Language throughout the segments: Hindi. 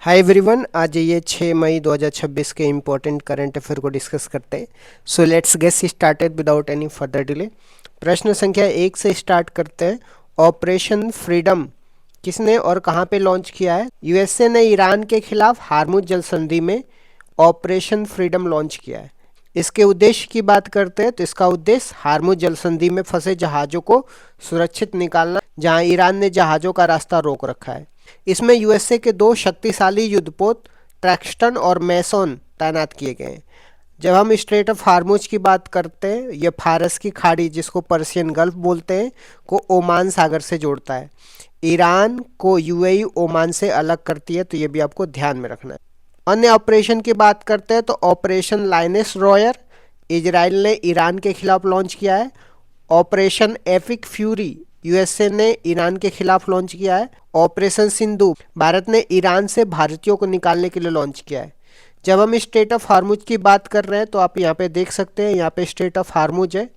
हाय एवरीवन, आज ये 6 मई 2026 के इम्पोर्टेंट करंट अफेयर को डिस्कस करते हैं। So let's get started without any further delay. प्रश्न संख्या 1 से स्टार्ट करते हैं। ऑपरेशन फ्रीडम किसने और कहां पे लॉन्च किया है? यूएसए ने ईरान के खिलाफ हार्मुज जल संधि में ऑपरेशन फ्रीडम लॉन्च किया है। इसके उद्देश्य की बात करते हैं तो इसका उद्देश्य हार्मुज जल संधि में फंसे जहाज़ों को सुरक्षित निकालना, जहां ईरान ने जहाज़ों का रास्ता रोक रखा है। इसमें यूएसए के 2 शक्तिशाली युद्धपोत ट्रैक्स्टन और मैसोन तैनात किए गए हैं। जब हम स्ट्रेट ऑफ हार्मुज की बात करते हैं, ये फारस की खाड़ी जिसको पर्शियन गल्फ बोलते हैं को ओमान सागर से जोड़ता है। ईरान को यूएई ओमान से अलग करती है, तो ये भी आपको ध्यान में रखना है। अन्य ऑपरेशन की बात करते हैं तो ऑपरेशन लाइनस रॉयर इजराइल ने ईरान के खिलाफ लॉन्च किया है। ऑपरेशन एपिक फ्यूरी यूएसए ने ईरान के खिलाफ लॉन्च किया है। ऑपरेशन सिंधु भारत ने ईरान से भारतीयों को निकालने के लिए लॉन्च किया है। जब हम स्टेट ऑफ हार्मुज की बात कर रहे हैं तो आप यहाँ पे देख सकते हैं, यहाँ पे स्टेट ऑफ हार्मुज है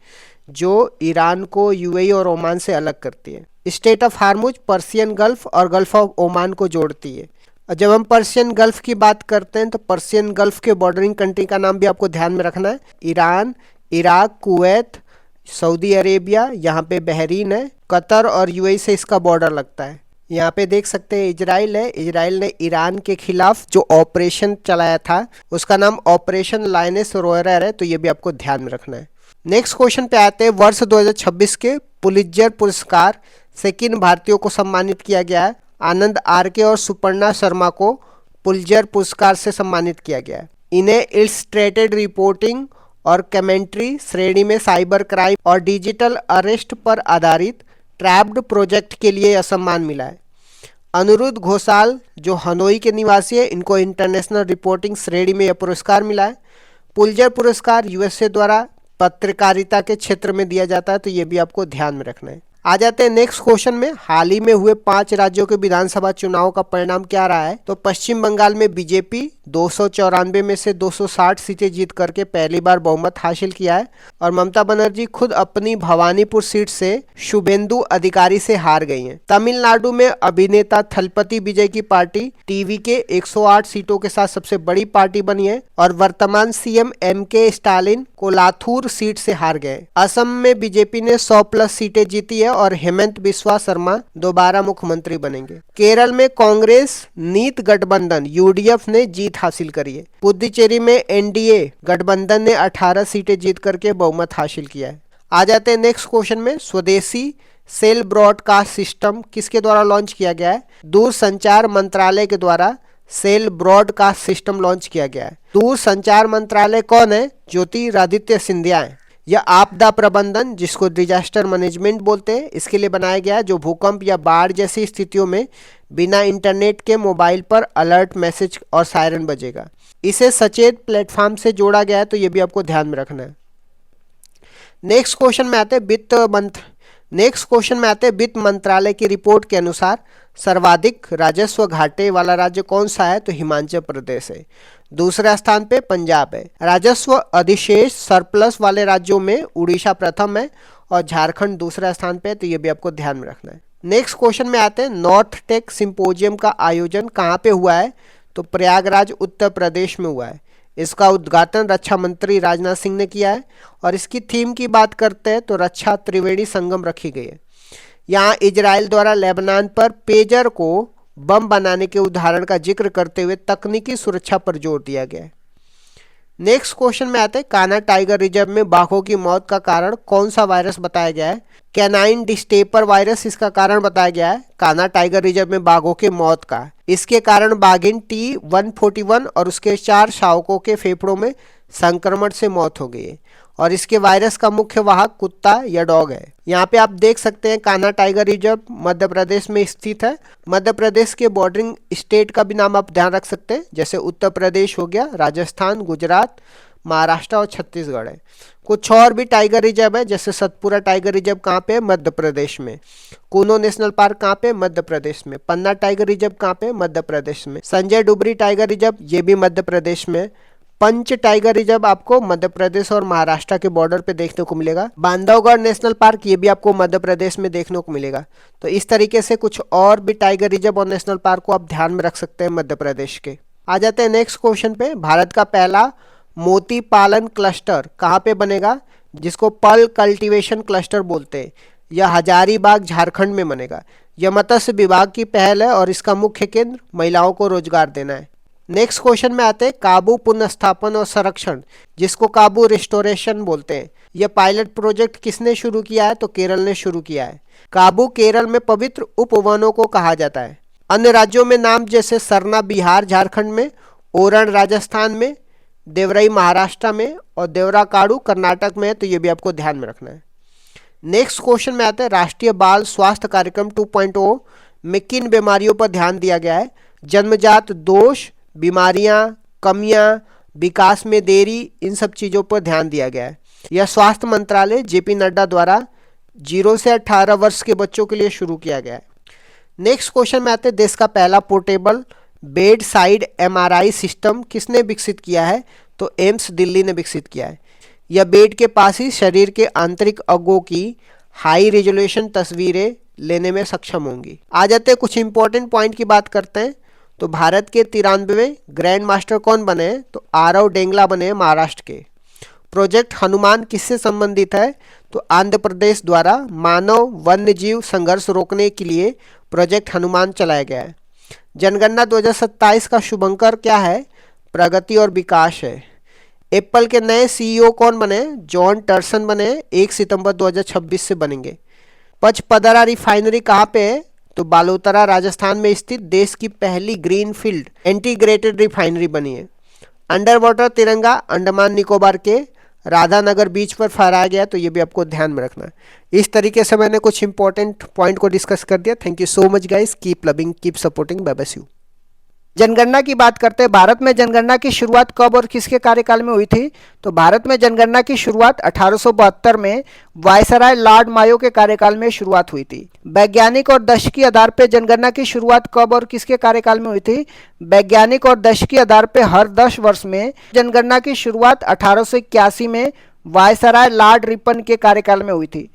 जो ईरान को यूएई और ओमान से अलग करती है। State of Hormuz Persian gulf और गल्फ ऑफ ओमान को जोड़ती है। और जब हम पर्शियन गल्फ की बात करते हैं तो पर्शियन गल्फ के बॉर्डरिंग कंट्री का नाम भी आपको ध्यान में रखना है। Iran, Iraq, Kuwait, Saudi Arabia, यहाँ पे बहरीन है, कतर और यूएई से इसका बॉर्डर लगता है। यहाँ पे देख सकते हैं इजराइल है। इजराइल ने ईरान के खिलाफ जो ऑपरेशन चलाया था उसका नाम ऑपरेशन लाइनस रॉयर है, तो ये भी आपको ध्यान में रखना है। नेक्स्ट क्वेश्चन पे आते हैं। वर्ष 2026 के पुलित्जर पुरस्कार से किन भारतीयों को सम्मानित किया गया है? आनंद आरके और सुपर्णा शर्मा को पुलित्जर पुरस्कार से सम्मानित किया गया है। इन्हें इलस्ट्रेटेड रिपोर्टिंग और कमेंट्री श्रेणी में साइबर क्राइम और डिजिटल अरेस्ट पर आधारित ट्रैप्ड प्रोजेक्ट के लिए यह सम्मान मिला है। अनिरुद्ध घोषाल जो हनोई के निवासी है, इनको इंटरनेशनल रिपोर्टिंग श्रेणी में यह पुरस्कार मिला है। पुलित्जर पुरस्कार यूएसए द्वारा पत्रकारिता के क्षेत्र में दिया जाता है, तो ये भी आपको ध्यान में रखना है। आ जाते हैं नेक्स्ट क्वेश्चन में। हाल ही में हुए 5 राज्यों के विधानसभा चुनाव का परिणाम क्या रहा है? तो पश्चिम बंगाल में बीजेपी 294 में से 260 सीटें जीत करके पहली बार बहुमत हासिल किया है और ममता बनर्जी खुद अपनी भवानीपुर सीट से शुभेंदु अधिकारी से हार गई हैं। तमिलनाडु में अभिनेता थलपति विजय की पार्टी टीवी के 108 सीटों के साथ सबसे बड़ी पार्टी बनी है और वर्तमान सीएम एमके स्टालिन कोलाथूर सीट से हार गए। असम में बीजेपी ने 100+ सीटें जीती है और हेमंत बिस्वा शर्मा दोबारा मुख्यमंत्री बनेंगे। केरल में कांग्रेस नीत गठबंधन यूडीएफ ने जीत हासिल करी है। पुडुचेरी में एनडीए गठबंधन ने 18 सीटें जीत करके बहुमत हासिल किया है। आ जाते हैं नेक्स्ट क्वेश्चन में। स्वदेशी सेल ब्रॉडकास्ट सिस्टम किसके द्वारा लॉन्च किया गया है? दूरसंचार मंत्रालय के द्वारा सेल ब्रॉडकास्ट सिस्टम लॉन्च किया गया है। दूरसंचार मंत्रालय कौन है? ज्योतिरादित्य सिंधिया है। यह आपदा प्रबंधन जिसको डिजास्टर मैनेजमेंट बोलते हैं, इसके लिए बनाया गया है, जो भूकंप या बाढ़ जैसी स्थितियों में बिना इंटरनेट के मोबाइल पर अलर्ट मैसेज और सायरन बजेगा। इसे सचेत प्लेटफॉर्म से जोड़ा गया है, तो ये भी आपको ध्यान में रखना है। नेक्स्ट क्वेश्चन में आते हैं वित्त मंत्रालय की रिपोर्ट के अनुसार सर्वाधिक राजस्व घाटे वाला राज्य कौन सा है? तो हिमाचल प्रदेश है। दूसरा स्थान पे पंजाब है। राजस्व अधिशेष सरप्लस वाले राज्यों में उड़ीसा प्रथम है और झारखंड दूसरा स्थान पे है, तो ये भी आपको ध्यान में रखना है। नेक्स्ट क्वेश्चन में आते हैं। नॉर्थ टेक सिंपोजियम का आयोजन कहाँ पे हुआ है? तो प्रयागराज उत्तर प्रदेश में हुआ है। इसका उद्घाटन रक्षा मंत्री राजनाथ सिंह ने किया है और इसकी थीम की बात करते हैं तो रक्षा त्रिवेणी संगम रखी गई है। यहाँ इजराइल द्वारा लेबनान पर पेजर को बम बनाने के उदाहरण का जिक्र करते हुए तकनीकी सुरक्षा पर जोर दिया गया है। नेक्स्ट क्वेश्चन में आते हैं। कान्हा टाइगर रिजर्व में बाघों की मौत का कारण कौन सा वायरस बताया गया है? कैनाइन डिस्टेपर वायरस इसका कारण बताया गया है। कान्हा टाइगर रिजर्व में बाघों की मौत का इसके कारण बाघिन T141 और उसके 4 शावकों के फेफड़ों में संक्रमण से मौत हो गई है और इसके वायरस का मुख्य वाहक कुत्ता या डॉग है। यहाँ पे आप देख सकते हैं कान्हा टाइगर रिजर्व मध्य प्रदेश में स्थित है। मध्य प्रदेश के बॉर्डरिंग स्टेट का भी नाम आप ध्यान रख सकते हैं, जैसे उत्तर प्रदेश हो गया, राजस्थान, गुजरात, महाराष्ट्र और छत्तीसगढ़ है। कुछ और भी टाइगर रिजर्व है, जैसे सतपुरा टाइगर रिजर्व कहाँ पे? मध्य प्रदेश में। कूनो नेशनल पार्क कहाँ पे? मध्य प्रदेश में। पन्ना टाइगर रिजर्व कहाँ पे? मध्य प्रदेश में। संजय डुबरी टाइगर रिजर्व ये भी मध्य प्रदेश में। पंच टाइगर रिजर्व आपको मध्य प्रदेश और महाराष्ट्र के बॉर्डर पे देखने को मिलेगा। बांधवगढ़ नेशनल पार्क ये भी आपको मध्य प्रदेश में देखने को मिलेगा। तो इस तरीके से कुछ और भी टाइगर रिजर्व और नेशनल पार्क को आप ध्यान में रख सकते हैं मध्य प्रदेश के। आ जाते हैं नेक्स्ट क्वेश्चन पे। भारत का पहला मोती पालन क्लस्टर कहाँ पे बनेगा, जिसको पर्ल कल्टीवेशन क्लस्टर बोलते हैं। यह हजारीबाग झारखंड में बनेगा। यह मत्स्य विभाग की पहल है और इसका मुख्य केंद्र महिलाओं को रोजगार देना है। नेक्स्ट क्वेश्चन में आते हैं काबू पुनर्स्थापन और संरक्षण, जिसको काबू रिस्टोरेशन बोलते हैं। यह पायलट प्रोजेक्ट किसने शुरू किया है, तो केरल ने शुरू किया है। काबू केरल में पवित्र उपवनों को कहा जाता है। अन्य राज्यों में नाम जैसे सरना बिहार झारखंड में, ओरण राजस्थान में, देवरई महाराष्ट्र में और देवराकाड़ू कर्नाटक में है। तो ये भी आपको ध्यान में रखना है। नेक्स्ट क्वेश्चन में आते हैं राष्ट्रीय बाल स्वास्थ्य कार्यक्रम 2.0 में किन बीमारियों पर ध्यान दिया गया है। जन्मजात दोष, बीमारियां, कमियां, विकास में देरी, इन सब चीज़ों पर ध्यान दिया गया है। यह स्वास्थ्य मंत्रालय जेपी नड्डा द्वारा 0 से 18 वर्ष के बच्चों के लिए शुरू किया गया है। नेक्स्ट क्वेश्चन में आते हैं देश का पहला portable bed side MRI system किसने विकसित किया है, तो एम्स दिल्ली ने विकसित किया है। यह बेड के पास ही शरीर के आंतरिक अंगों की हाई रेजोल्यूशन तस्वीरें लेने में सक्षम होंगी। आ जाते हैं कुछ इंपॉर्टेंट पॉइंट की बात करते हैं। तो भारत के 93वें ग्रैंड मास्टर कौन बने, तो आरव डेंगला बने महाराष्ट्र के। प्रोजेक्ट हनुमान किससे संबंधित है, तो आंध्र प्रदेश द्वारा मानव वन्य जीव संघर्ष रोकने के लिए प्रोजेक्ट हनुमान चलाया गया है। जनगणना 2027 का शुभंकर क्या है, प्रगति और विकास है। एप्पल के नए CEO कौन बने, जॉन टर्सन बने, 1 सितंबर 2026 से बनेंगे। पचपदरा रिफाइनरी कहाँ पे है, तो बालोतरा राजस्थान में स्थित देश की पहली ग्रीनफील्ड इंटीग्रेटेड रिफाइनरी बनी है। अंडर वाटर तिरंगा अंडमान निकोबार के राधानगर बीच पर फहराया गया। तो ये भी आपको ध्यान में रखना है। इस तरीके से मैंने कुछ इंपॉर्टेंट पॉइंट को डिस्कस कर दिया। Thank you so much guys, keep loving, keep supporting, bye bye, see you. जनगणना की बात करते हैं। भारत में जनगणना की शुरुआत कब और किसके कार्यकाल में हुई थी, तो भारत में जनगणना की शुरुआत 1872 में वायसराय लॉर्ड मायो के कार्यकाल में शुरुआत हुई थी। वैज्ञानिक और दशकीय आधार पर जनगणना की शुरुआत कब और किसके कार्यकाल में हुई थी, वैज्ञानिक और दशकीय आधार पर हर 10 वर्ष में। जनगणना की शुरुआत 1881 में वायसराय लॉर्ड रिपन के कार्यकाल में हुई थी।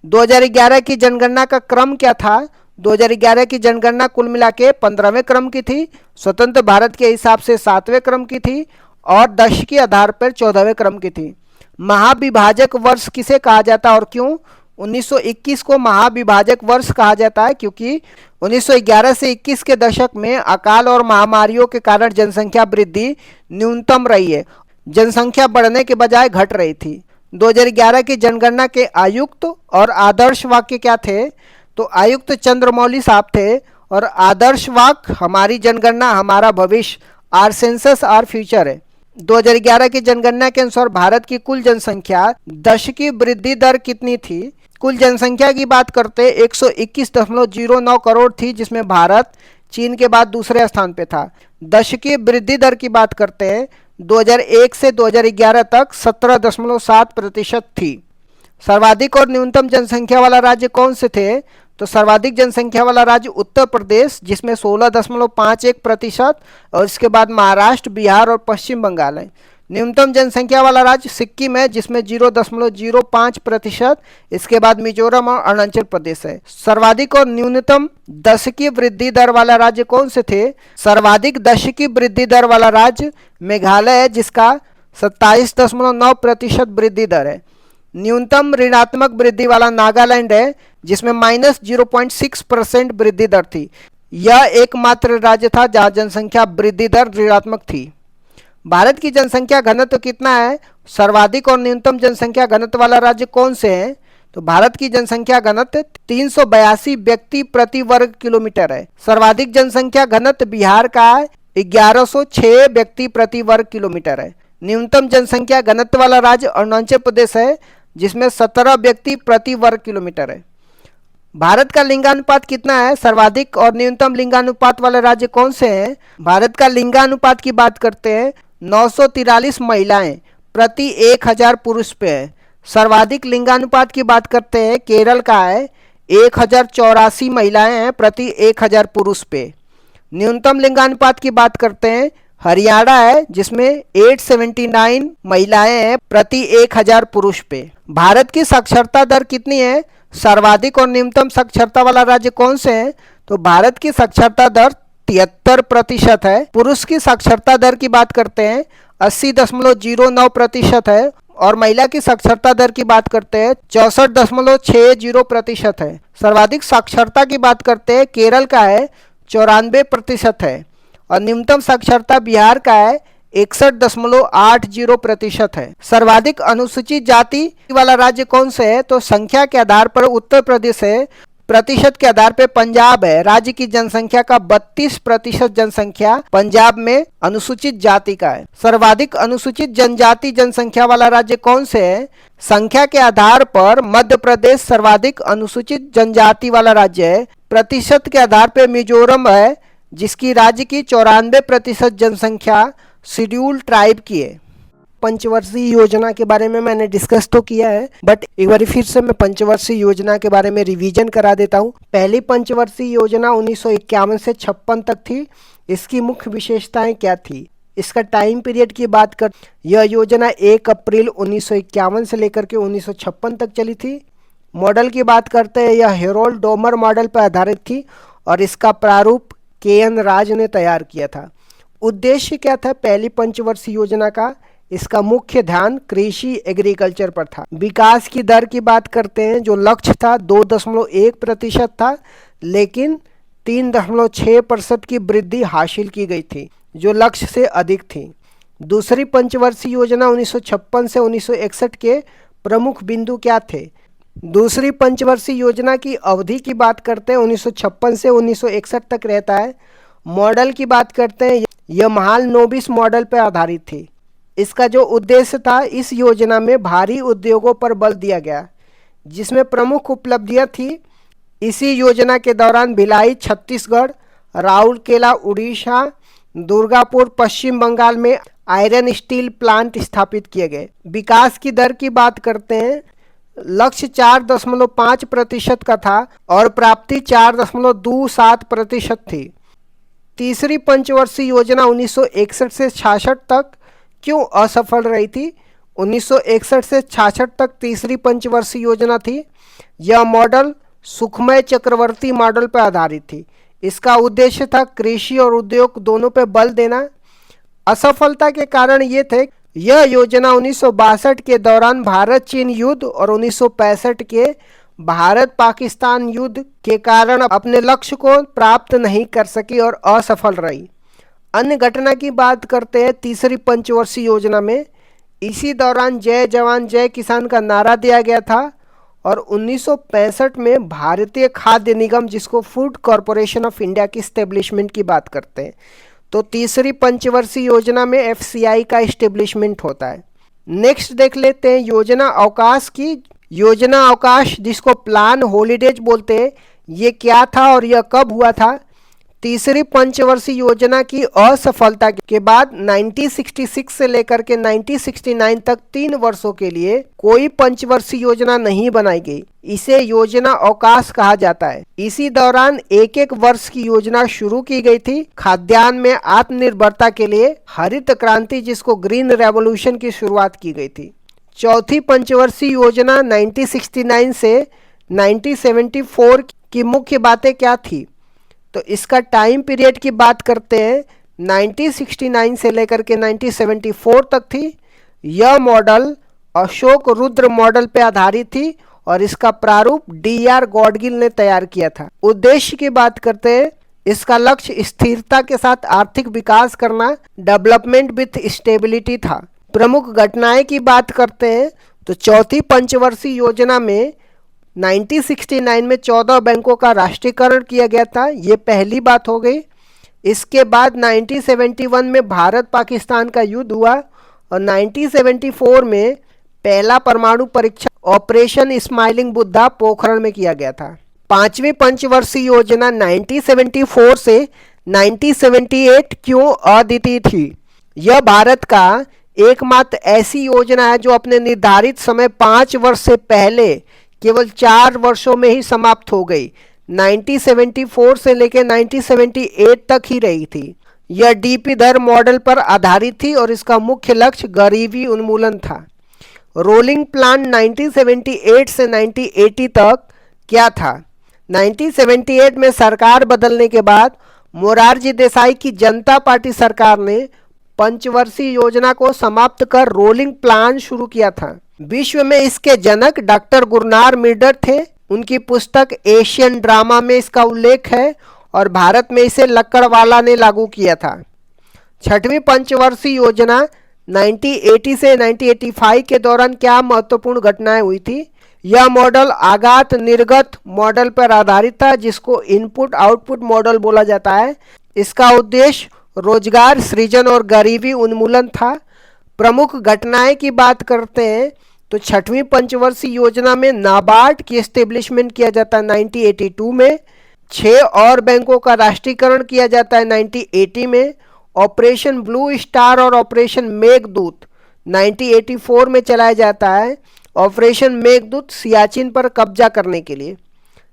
2011 की जनगणना का क्रम क्या था, 2011 की जनगणना कुल मिला के 15वें क्रम की थी, स्वतंत्र भारत के हिसाब से 7वें क्रम की थी और दशकीय आधार पर 14वें क्रम की थी। महाविभाजक वर्ष किसे कहा जाता है और क्यों, 1921 को महाविभाजक वर्ष कहा जाता है क्योंकि 1911 से 21 के दशक में अकाल और महामारियों के कारण जनसंख्या वृद्धि न्यूनतम रही है, जनसंख्या बढ़ने के बजाय घट रही थी। 2011 की जनगणना के आयुक्त और आदर्श वाक्य क्या थे, तो आयुक्त चंद्रमौली साहब थे और आदर्श वाक्य हमारी जनगणना हमारा भविष्य, आर सेंसस आर फ्यूचर है। 2011 की जनगणना के अनुसार भारत की कुल जनसंख्या दशकीय वृद्धि दर कितनी थी। कुल जनसंख्या की बात करते 121.09 करोड़ थी, जिसमें भारत चीन के बाद दूसरे स्थान पे था। दशकीय वृद्धि दर की बात करते हैं 2001 से 2011 तक 17.7% थी। सर्वाधिक और न्यूनतम जनसंख्या वाला राज्य कौन से थे, तो सर्वाधिक जनसंख्या वाला राज्य उत्तर प्रदेश जिसमें 16.51% और इसके बाद महाराष्ट्र, बिहार और पश्चिम बंगाल है। न्यूनतम जनसंख्या वाला राज्य सिक्किम है जिसमें 0.05%, इसके बाद मिजोरम और अरुणाचल प्रदेश है। सर्वाधिक और न्यूनतम दशकीय वृद्धि दर वाला राज्य कौन से थे, सर्वाधिक दशकीय वृद्धि दर वाला राज्य मेघालय है जिसका 27.9% वृद्धि दर है। न्यूनतम ऋणात्मक वृद्धि वाला नागालैंड है जिसमें -0.6% वृद्धि दर थी। यह एकमात्र राज्य था जहां जनसंख्या वृद्धि दर ऋणात्मक थी। भारत की जनसंख्या घनत्व कितना है, सर्वाधिक और न्यूनतम जनसंख्या घनत्व वाला राज्य कौन से हैं, तो भारत की जनसंख्या घनत्व 382 व्यक्ति प्रति वर्ग किलोमीटर है। सर्वाधिक जनसंख्या घनत्व बिहार का 1106 व्यक्ति प्रति वर्ग किलोमीटर है। न्यूनतम जनसंख्या घनत्व वाला राज्य अरुणाचल प्रदेश है जिसमें 17 व्यक्ति प्रति वर्ग किलोमीटर है। भारत का लिंगानुपात कितना है, सर्वाधिक और न्यूनतम लिंगानुपात वाले राज्य कौन से हैं। भारत का लिंगानुपात की बात करते हैं 943 महिलाएं प्रति 1000 पुरुष पे है। सर्वाधिक लिंगानुपात की बात करते हैं केरल का है 1084 महिलाएं हैं प्रति 1000 पुरुष पे। न्यूनतम लिंगानुपात की बात करते हैं हरियाणा है जिसमें 879 महिलाएं हैं प्रति 1000 पुरुष पे। भारत की साक्षरता दर कितनी है? सर्वाधिक और न्यूनतम साक्षरता वाला राज्य कौन से है? तो भारत की साक्षरता दर 73% है। पुरुष की साक्षरता दर की बात करते हैं 80.09% है और महिला की साक्षरता दर की बात करते हैं 64.60% है। सर्वाधिक साक्षरता की बात करते हैं केरल का है 94% है और न्यूनतम साक्षरता बिहार का है 61.80% है। सर्वाधिक अनुसूचित जाति वाला राज्य कौन से है? तो संख्या के आधार पर उत्तर प्रदेश है, प्रतिशत के आधार पर पंजाब है। राज्य की जनसंख्या का 32% जनसंख्या पंजाब में अनुसूचित जाति का है। सर्वाधिक अनुसूचित जनजाति जनसंख्या वाला राज्य कौन से है? संख्या के आधार पर मध्य प्रदेश सर्वाधिक अनुसूचित जनजाति वाला राज्य है। प्रतिशत के आधार पर मिजोरम है जिसकी राज्य की 94% जनसंख्या शेड्यूल ट्राइब की है। पंचवर्षीय योजना के बारे में मैंने डिस्कस तो किया है, बट एक बार फिर से मैं पंचवर्षीय योजना के बारे में रिवीजन करा देता हूँ। पहली पंचवर्षीय योजना 1951 से 56 तक थी। इसकी मुख्य विशेषताएं क्या थी? इसका टाइम पीरियड की बात कर, यह योजना 1 अप्रैल 1951 से लेकर के 1956 तक चली थी। मॉडल की बात करते हैं, यह हेरोल्ड डोमर मॉडल पर आधारित थी और इसका प्रारूप के.एन. राज ने तैयार किया था। उद्देश्य क्या था पहली पंचवर्षीय योजना का? इसका मुख्य ध्यान कृषि एग्रीकल्चर पर था। विकास की दर की बात करते हैं, जो लक्ष्य था 2.1% था, लेकिन 3.6% की वृद्धि हासिल की गई थी, जो लक्ष्य से अधिक थी। दूसरी पंचवर्षीय योजना 1956 से 1961 के प्रमुख बिंदु क्या थे? दूसरी पंचवर्षीय योजना की अवधि की बात करते हैं 1956 से 1961 तक रहता है। मॉडल की बात करते हैं, यह महालनोबिस मॉडल पर आधारित थी। इसका जो उद्देश्य था, इस योजना में भारी उद्योगों पर बल दिया गया, जिसमें प्रमुख उपलब्धियां थी। इसी योजना के दौरान भिलाई छत्तीसगढ़, राउरकेला उड़ीसा, दुर्गापुर पश्चिम बंगाल में आयरन स्टील प्लांट स्थापित किए गए। विकास की दर की बात करते हैं, लक्ष्य 4.5% का था और प्राप्ति 4.27% थी। तीसरी पंचवर्षीय योजना 1961 से 66 तक क्यों असफल रही थी? 1961 से 66 तक तीसरी पंचवर्षीय योजना थी। यह मॉडल सुखमय चक्रवर्ती मॉडल पर आधारित थी। इसका उद्देश्य था कृषि और उद्योग दोनों पर बल देना। असफलता के कारण ये थे, यह योजना 1962 के दौरान भारत चीन युद्ध और 1965 के भारत पाकिस्तान युद्ध के कारण अपने लक्ष्य को प्राप्त नहीं कर सकी और असफल रही। अन्य घटना की बात करते हैं तीसरी पंचवर्षीय योजना में, इसी दौरान जय जवान जय किसान का नारा दिया गया था और 1965 में भारतीय खाद्य निगम, जिसको फूड कॉरपोरेशन ऑफ इंडिया की स्टेब्लिशमेंट की बात करते हैं, तो तीसरी पंचवर्षीय योजना में एफसीआई का इस्टेब्लिशमेंट होता है। नेक्स्ट देख लेते हैं योजना अवकाश की। योजना अवकाश, जिसको प्लान हॉलीडेज बोलते हैं, ये क्या था और यह कब हुआ था? तीसरी पंचवर्षीय योजना की असफलता के बाद 1966 से लेकर के 1969 तक 3 वर्षों के लिए कोई पंचवर्षीय योजना नहीं बनाई गई। इसे योजना अवकाश कहा जाता है। इसी दौरान एक एक वर्ष की योजना शुरू की गई थी। खाद्यान्न में आत्मनिर्भरता के लिए हरित क्रांति, जिसको ग्रीन रेवोल्यूशन की शुरुआत की गई थी। चौथी पंचवर्षीय योजना 1969 से 1974 की मुख्य बातें क्या थी? तो इसका टाइम पीरियड की बात करते हैं 1969 से लेकर के 1974 तक थी। यह मॉडल अशोक रुद्र मॉडल पर आधारित थी और इसका प्रारूप डी.आर. गॉडगिल ने तैयार किया था। उद्देश्य की बात करते हैं, इसका लक्ष्य स्थिरता के साथ आर्थिक विकास करना, डेवलपमेंट विथ स्टेबिलिटी था। प्रमुख घटनाएं की बात करते हैं तो चौथी पंचवर्षीय योजना में 1969 में 14 बैंकों का राष्ट्रीयकरण किया गया था। ये पहली बात हो गई। इसके बाद 1971 में भारत पाकिस्तान का युद्ध हुआ और 1974 में पहला परमाणु परीक्षण ऑपरेशन स्माइलिंग बुद्धा पोखरण में किया गया था। पांचवी पंचवर्षीय योजना 1974 से 1978 क्यों अद्वितीय थी? यह भारत का एकमात्र ऐसी योजना है जो अपने निर्धारित समय 5 वर्ष से पहले केवल 4 वर्षों में ही समाप्त हो गई। 1974 से लेकर 1978 तक ही रही थी। यह डीपी दर मॉडल पर आधारित थी और इसका मुख्य लक्ष्य गरीबी उन्मूलन था। रोलिंग प्लान 1978 से 1980 तक क्या था? 1978 में सरकार बदलने के बाद मोरारजी देसाई की जनता पार्टी सरकार ने पंचवर्षीय योजना को समाप्त कर रोलिंग प्लान शुरू किया था। विश्व में इसके जनक डॉक्टर गुरनार मिर्डर थे। उनकी पुस्तक एशियन ड्रामा में इसका उल्लेख है और भारत में इसे लक्कड़वाला ने लागू किया था। छठवीं पंचवर्षीय योजना 1980 से 1985 के दौरान क्या महत्वपूर्ण घटनाएं हुई थी? यह मॉडल आगात निर्गत मॉडल पर आधारित था, जिसको इनपुट आउटपुट मॉडल बोला जाता है। इसका उद्देश्य रोजगार सृजन और गरीबी उन्मूलन था। प्रमुख घटनाएं की बात करते हैं तो छठवीं पंचवर्षीय योजना में नाबार्ड की एस्टेब्लिशमेंट किया जाता है 1982 में। 6 और बैंकों का राष्ट्रीयकरण किया जाता है 1980 में। ऑपरेशन ब्लू स्टार और ऑपरेशन मेघदूत 1984 में चलाया जाता है। ऑपरेशन मेघदूत सियाचिन पर कब्जा करने के लिए।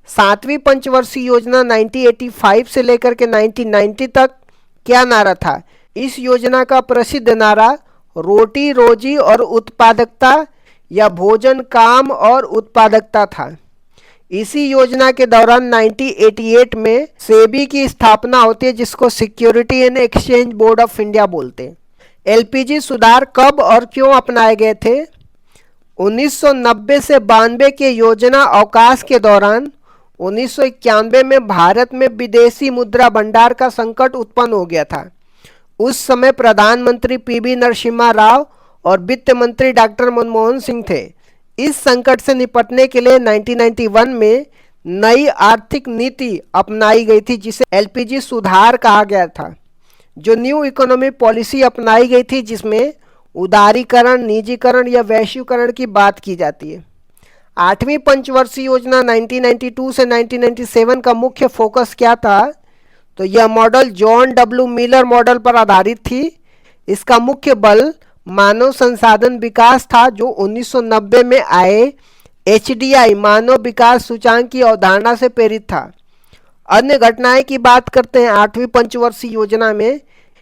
7वीं पंचवर्षीय योजना 1985 से लेकर के 1990 तक क्या नारा था? इस योजना का प्रसिद्ध नारा रोटी रोजी और उत्पादकता या भोजन काम और उत्पादकता था। इसी योजना के दौरान 1988 में सेबी की स्थापना होती है, जिसको security and exchange board of India बोलते हैं। एलपीजी सुधार कब और क्यों अपनाए गए थे? 1990 से 92 के योजना अवकाश के दौरान 1991 में भारत में विदेशी मुद्रा भंडार का संकट उत्पन्न हो गया था। उस समय प्रधानमंत्री पीवी नरसिम्हा राव और वित्त मंत्री डॉक्टर मनमोहन सिंह थे। इस संकट से निपटने के लिए 1991 में नई आर्थिक नीति अपनाई गई थी, जिसे एलपीजी सुधार कहा गया था। जो न्यू इकोनॉमी पॉलिसी अपनाई गई थी, जिसमें उदारीकरण, निजीकरण या वैश्वीकरण की बात की जाती है। 8वीं पंचवर्षीय योजना 1992 से 1997 का मुख्य फोकस क्या था? तो यह model John W Miller model पर आधारित थी। इसका मुख्य बल मानव संसाधन विकास था, जो 1990 में आए एचडीआई मानव विकास सूचांक की अवधारणा से प्रेरित था। अन्य घटनाएं की बात करते हैं 8वीं पंचवर्षीय योजना में।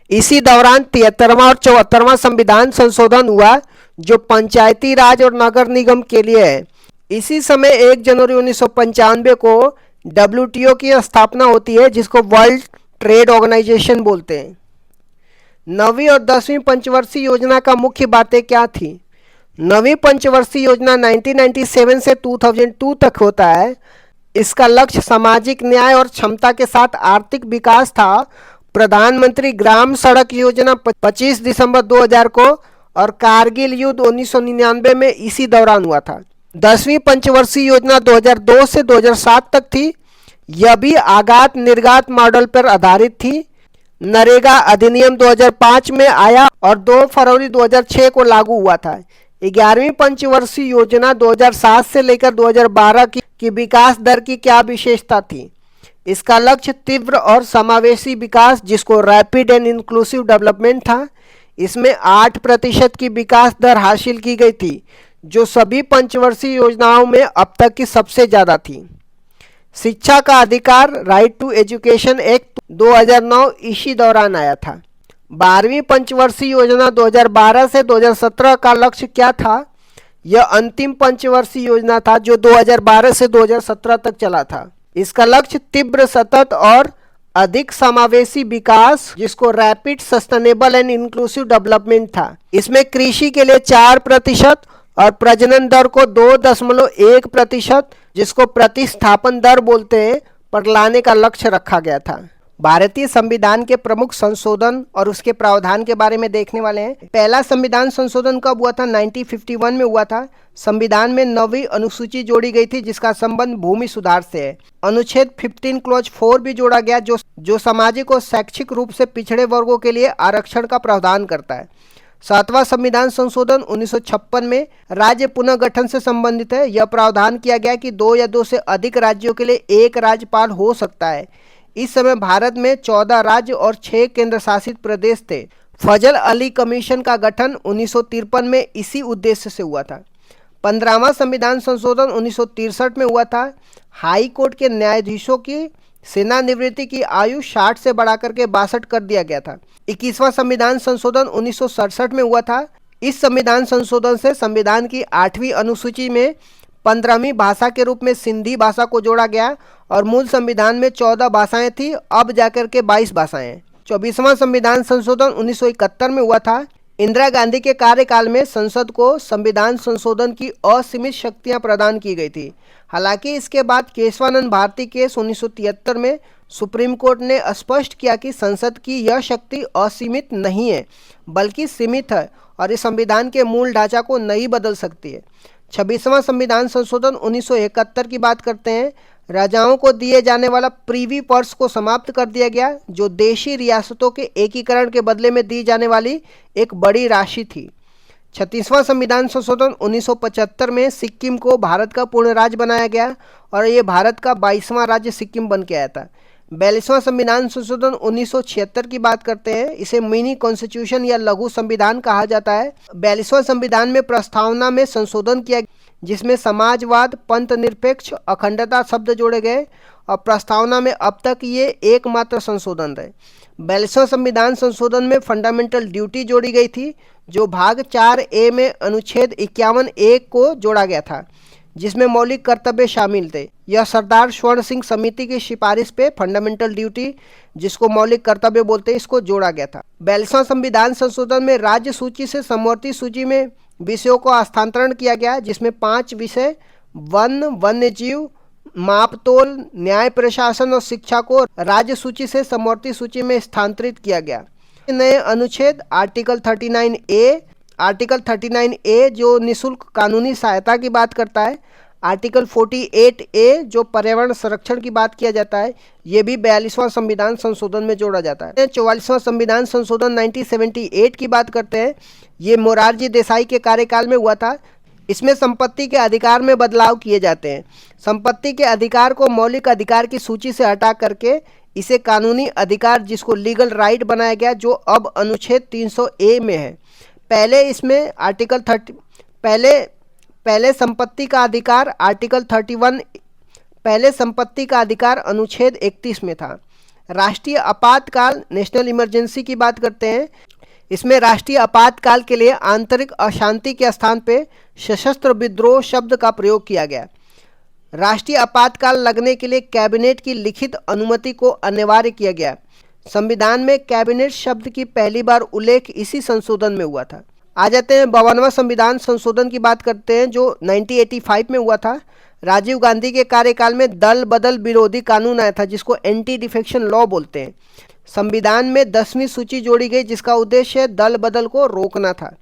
इसी दौरान 73वां और 74वां संविधान संशोधन हुआ, जो पंचायती राज और नगर निगम के लिए है। इसी समय 1 जनवरी 1995 को डब्ल्यूटीओ की स्थापना होती है, जिसको वर्ल्ड ट्रेड ऑर्गेनाइजेशन बोलते हैं। 9वीं और 10वीं पंचवर्षीय योजना का मुख्य बातें क्या थी? 9वीं पंचवर्षीय योजना 1997 से 2002 तक होता है। इसका लक्ष्य सामाजिक न्याय और क्षमता के साथ आर्थिक विकास था। प्रधानमंत्री ग्राम सड़क योजना 25 दिसंबर 2000 को और कारगिल युद्ध 1999 में इसी दौरान हुआ था। 10वीं पंचवर्षीय योजना 2002 से 2007 तक थी। यह भी आगात निर्गात मॉडल पर आधारित थी। नरेगा अधिनियम 2005 में आया और 2 फरवरी 2006 को लागू हुआ था। 11वीं पंचवर्षीय योजना 2007 से लेकर 2012 की विकास दर की क्या विशेषता थी? इसका लक्ष्य तीव्र और समावेशी विकास, जिसको रैपिड एंड इंक्लूसिव डेवलपमेंट था। इसमें 8% की विकास दर हासिल की गई थी, जो सभी पंचवर्षीय योजनाओं में अब तक की सबसे ज़्यादा थी। शिक्षा का अधिकार राइट टू एजुकेशन एक्ट 2009 इसी दौरान आया था। 12वीं पंचवर्षीय योजना 2012 से 2017 का लक्ष्य क्या था? यह अंतिम पंचवर्षीय योजना था, जो 2012 से 2017 तक चला था। इसका लक्ष्य तीव्र, सतत और अधिक समावेशी विकास, जिसको rapid sustainable and inclusive development था। इसमें कृषि के लिए 4% और प्रजनन दर को 2.1%, जिसको प्रतिस्थापन दर बोलते हैं, पर लाने का लक्ष्य रखा गया था। भारतीय संविधान के प्रमुख संशोधन और उसके प्रावधान के बारे में देखने वाले हैं। पहला संविधान संशोधन कब हुआ था? 1951 में हुआ था। संविधान में 9वीं अनुसूची जोड़ी गई थी, जिसका संबंध भूमि सुधार से है। अनुच्छेद 15 क्लॉज 4 भी जोड़ा गया, जो सामाजिक और शैक्षिक रूप से पिछड़े वर्गों के लिए आरक्षण का प्रावधान करता है। 7वां संविधान संशोधन 1956 में राज्य पुनर्गठन से संबंधित है। यह प्रावधान किया गया कि 2 या 2 से अधिक राज्यों के लिए एक राज्यपाल हो सकता है। इस समय भारत में 14 राज्य और 6 केंद्र शासित प्रदेश थे। फजल अली कमीशन का गठन 1953 में इसी उद्देश्य से हुआ था। 15वां संविधान संशोधन 1963 में हुआ था। हाई कोर्ट के न्यायाधीशों की सेनानिवृत्ति की आयु 60 से बढ़ा करके 62 कर दिया गया था। 21वां संविधान संशोधन 1967 में हुआ था। इस संविधान संशोधन से संविधान की 8वीं अनुसूची में 15वीं भाषा के रूप में सिंधी भाषा को जोड़ा गया और मूल संविधान में 14 भाषाएं थी, अब जाकर के 22 भाषाएं हैं। 24वां संविधान संशोधन 1971 में हुआ था। इंदिरा गांधी के कार्यकाल में संसद को संविधान संशोधन की असीमित शक्तियां प्रदान की गई थी। हालांकि इसके बाद केशवानंद भारती केस 1973 में सुप्रीम कोर्ट ने स्पष्ट किया कि संसद की यह शक्ति असीमित नहीं है बल्कि सीमित है और इस संविधान के मूल ढांचा को नहीं बदल सकती है। 26वां संविधान संशोधन 1971 की बात करते हैं। राजाओं को दिए जाने वाला प्रीवी पर्स को समाप्त कर दिया गया, जो देशी रियासतों के एकीकरण के बदले में दी जाने वाली एक बड़ी राशि थी। 36वां संविधान संशोधन 1975 में सिक्किम को भारत का पूर्ण राज्य बनाया गया और ये भारत का 22वां राज्य सिक्किम बन के आया था। 42वां संविधान संशोधन 1976 की बात करते हैं। इसे मिनी कॉन्स्टिट्यूशन या लघु संविधान कहा जाता है। 42वां संविधान में प्रस्तावना में संशोधन किया जिसमें समाजवाद, पंथ निरपेक्ष, अखंडता शब्द जोड़े गए और प्रस्तावना में अब तक ये एकमात्र संशोधन रहे। 42वां संविधान संशोधन में फंडामेंटल ड्यूटी जोड़ी गई थी, जो भाग 4A में अनुच्छेद 51A को जोड़ा गया था, जिसमें मौलिक कर्तव्य शामिल थे। यह सरदार स्वर्ण सिंह समिति की सिफारिश पे फंडामेंटल ड्यूटी, जिसको मौलिक कर्तव्य बोलते हैं, इसको जोड़ा गया था। 42वां संविधान संशोधन में राज्य सूची से समवर्ती सूची में विषयों को हस्तांतरण किया गया, जिसमें 5 विषय वन, वन्यजीव, मापतोल, न्याय प्रशासन और शिक्षा को राज्य सूची से समवर्ती सूची में स्थानांतरित किया गया। नए अनुच्छेद आर्टिकल 39A जो निःशुल्क कानूनी सहायता की बात करता है, आर्टिकल 48A जो पर्यावरण संरक्षण की बात किया जाता है, ये भी 42वां संविधान संशोधन में जोड़ा जाता है। 44वां संविधान संशोधन 1978 की बात करते हैं। ये मोरारजी देसाई के कार्यकाल में हुआ था। इसमें संपत्ति के अधिकार में बदलाव किए जाते हैं। संपत्ति के अधिकार को मौलिक अधिकार की सूची से हटा करके इसे कानूनी अधिकार, जिसको लीगल राइट बनाया गया, जो अब अनुच्छेद 300A में है। पहले इसमें आर्टिकल 30 पहले संपत्ति का अधिकार आर्टिकल 31 पहले संपत्ति का अधिकार अनुच्छेद 31 में था। राष्ट्रीय आपातकाल, नेशनल इमरजेंसी की बात करते हैं। इसमें राष्ट्रीय आपातकाल के लिए आंतरिक अशांति के स्थान पे सशस्त्र विद्रोह शब्द का प्रयोग किया गया। राष्ट्रीय आपातकाल लगने के लिए कैबिनेट की लिखित अनुमति को अनिवार्य किया गया। संविधान में कैबिनेट शब्द की पहली बार उल्लेख इसी संशोधन में हुआ था। आ जाते हैं 52वां संविधान संशोधन की बात करते हैं, जो 1985 में हुआ था। राजीव गांधी के कार्यकाल में दल बदल विरोधी कानून आया था, जिसको एंटी डिफेक्शन लॉ बोलते हैं। संविधान में 10वीं सूची जोड़ी गई, जिसका उद्देश्य दल बदल को रोकना था।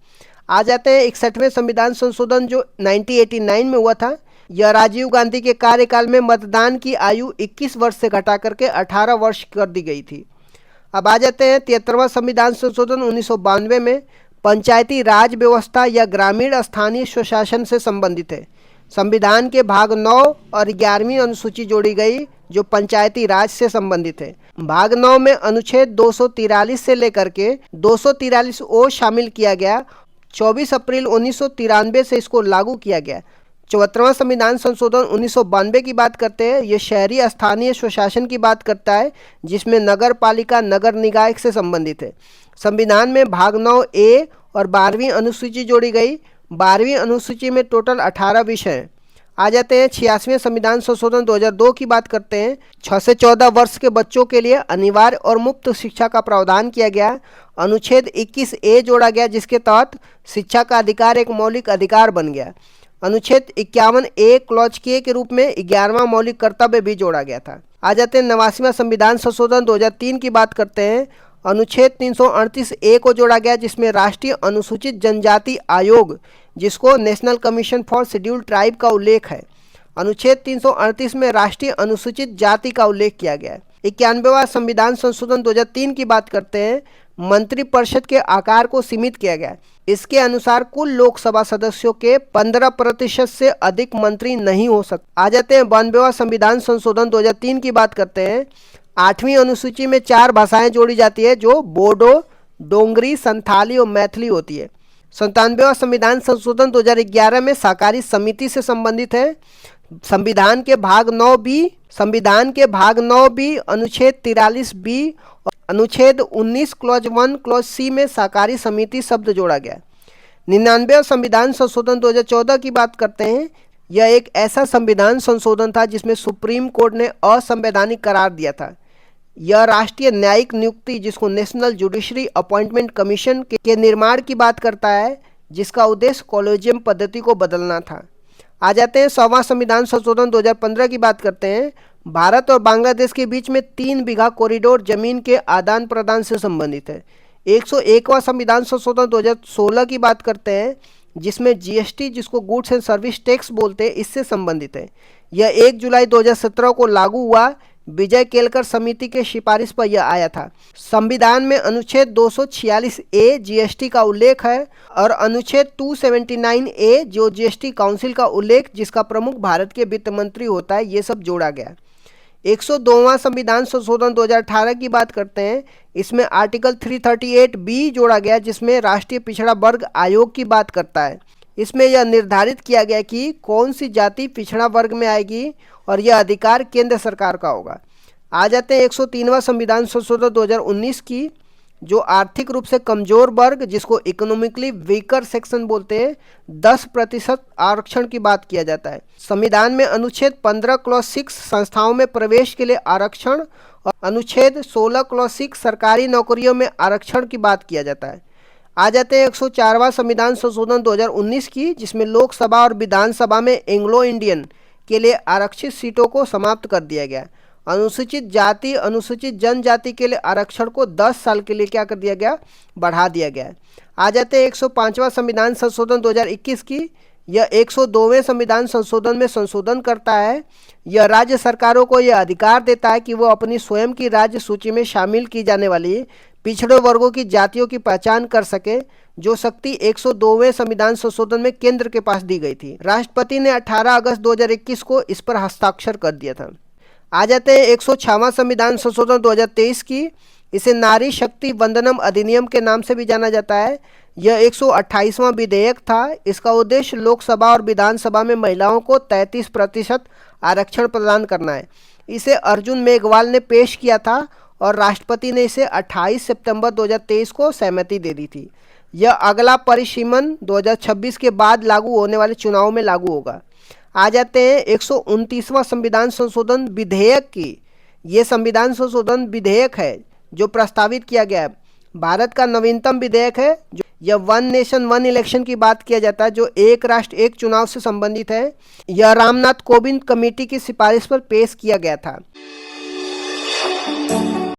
आ जाते हैं 61वें संविधान संशोधन, जो 1989 में हुआ था। यह राजीव गांधी के कार्यकाल में मतदान की आयु 21 वर्ष से घटा करके 18 वर्ष कर दी गई थी। अब आ जाते हैं 73वां संविधान संशोधन 1992 में। पंचायती राज व्यवस्था या ग्रामीण स्थानीय स्वशासन से संबंधित है। संविधान के भाग 9 और 11वीं अनुसूची जोड़ी गई, जो पंचायती राज से संबंधित है। भाग 9 में अनुच्छेद 243 से लेकर के 243O शामिल किया गया। 24 अप्रैल 1993 से इसको लागू किया गया। 74वां संविधान संशोधन 1992 की बात करते हैं। ये शहरी स्थानीय स्वशासन की बात करता है, जिसमें नगर पालिका नगर निकाय से संबंधित है। संविधान में भाग 9A और 12वीं अनुसूची जोड़ी गई। 12वीं अनुसूची में टोटल 18 विषय हैं। आ जाते हैं 86वें संविधान संशोधन 2002 की बात करते हैं। 6 से 14 वर्ष के बच्चों के लिए अनिवार्य और मुफ्त शिक्षा का प्रावधान किया गया। अनुच्छेद 21A जोड़ा गया, जिसके तहत शिक्षा का अधिकार एक मौलिक अधिकार बन गया। अनुच्छेद 51A क्लॉज K के रूप में 11वां मौलिक कर्तव्य भी जोड़ा गया था। आ जाते हैं 89वां संविधान संशोधन 2003 की बात करते हैं। अनुच्छेद 338A को जोड़ा गया, जिसमें राष्ट्रीय अनुसूचित जनजाति आयोग, जिसको national commission for scheduled tribe का उल्लेख है। अनुच्छेद 338 में राष्ट्रीय अनुसूचित जाति का उल्लेख किया गया है। 91वां संविधान संशोधन 2003 की बात करते हैं। मंत्रिपरिषद के आकार को सीमित किया गया। इसके अनुसार कुल लोकसभा सदस्यों के 15% से अधिक मंत्री नहीं हो सकते। आ जाते हैं 92वां संविधान संशोधन 2003 की बात करते हैं। 8वीं अनुसूची में 4 भाषाएं जोड़ी जाती है, जो बोडो, डोंगरी, संथाली और मैथिली होती है। 97वां संविधान संशोधन 2011 में सहकारी समिति से संबंधित है। संविधान के भाग 9 बी अनुच्छेद 43 बी और अनुच्छेद 19 क्लॉज 1 क्लॉज सी में सहकारी समिति शब्द जोड़ा गया। 99 संविधान संशोधन 2014 की बात करते हैं। यह एक ऐसा संविधान संशोधन था जिसमें सुप्रीम कोर्ट ने असंवैधानिक करार दिया था। यह राष्ट्रीय न्यायिक नियुक्ति, जिसको नेशनल जुडिशरी अपॉइंटमेंट कमीशन के निर्माण की बात करता है, जिसका उद्देश्य कॉलेजियम पद्धति को बदलना था। आ जाते हैं 100वां संविधान संशोधन 2015 की बात करते हैं। भारत और बांग्लादेश के बीच में 3 बीघा कॉरिडोर जमीन के आदान प्रदान से संबंधित है। 101वां संविधान संशोधन 2016 की बात करते हैं, जिसमें जीएसटी, जिसको गुड्स एंड सर्विस टैक्स बोलते हैं, इससे संबंधित है। यह 1 जुलाई 2017 को लागू हुआ। विजय केलकर समिति के सिफारिश पर यह आया था। संविधान में अनुच्छेद 246A जीएसटी का उल्लेख है और अनुच्छेद 279A जो जीएसटी काउंसिल का उल्लेख, जिसका प्रमुख भारत के वित्त मंत्री होता है, ये सब जोड़ा गया। 102वां संविधान संशोधन 2018 की बात करते हैं। इसमें आर्टिकल 338B जोड़ा गया, जिसमें राष्ट्रीय पिछड़ा वर्ग आयोग की बात करता है। इसमें यह निर्धारित किया गया कि कौन सी जाति पिछड़ा वर्ग में आएगी और यह अधिकार केंद्र सरकार का होगा। आ जाते हैं 103वां संविधान संशोधन 2019 की, जो आर्थिक रूप से कमजोर वर्ग, जिसको इकोनॉमिकली वीकर सेक्शन बोलते हैं, 10% आरक्षण की बात किया जाता है। संविधान में अनुच्छेद 15 क्लॉज 6 संस्थाओं में प्रवेश के लिए आरक्षण और अनुच्छेद 16 क्लॉज 6 सरकारी नौकरियों में आरक्षण की बात किया जाता है। आ जाते हैं 104वां संविधान संशोधन 2019 की, जिसमें लोकसभा और विधानसभा में एंग्लो इंडियन के लिए आरक्षित सीटों को समाप्त कर दिया गया। अनुसूचित जाति, अनुसूचित जनजाति के लिए आरक्षण को 10 साल के लिए क्या कर दिया गया, बढ़ा दिया गया। आ जाते हैं 105वां संविधान संशोधन 2021 की। यह 102वें संविधान संशोधन में संशोधन करता है। यह राज्य सरकारों को यह अधिकार देता है कि वो अपनी स्वयं की राज्य सूची में शामिल की जाने वाली पिछड़े वर्गों की जातियों की पहचान कर सके, जो शक्ति 102वें संविधान संशोधन में केंद्र के पास दी गई थी। राष्ट्रपति ने 18 अगस्त 2021 को इस पर हस्ताक्षर कर दिया था। आ जाते हैं 106वां संविधान संशोधन 2023 की। इसे नारी शक्ति वंदनम अधिनियम के नाम से भी जाना जाता है। यह 128वां विधेयक था। इसका उद्देश्य लोकसभा और विधानसभा में महिलाओं को 33% आरक्षण प्रदान करना है। इसे अर्जुन मेघवाल ने पेश किया था और राष्ट्रपति ने इसे 28 सितंबर 2023 को सहमति दे दी थी। यह अगला परिसीमन 2026 के बाद लागू होने वाले चुनाव में लागू होगा। आ जाते हैं 129वां संविधान संशोधन विधेयक की। ये संविधान संशोधन विधेयक है जो प्रस्तावित किया गया है। भारत का नवीनतम विधेयक है। जो यह 1 नेशन 1 इलेक्शन की बात किया जाता है, जो एक राष्ट्र एक चुनाव से संबंधित है। यह रामनाथ कोविंद कमेटी की सिफारिश पर पेश किया गया था।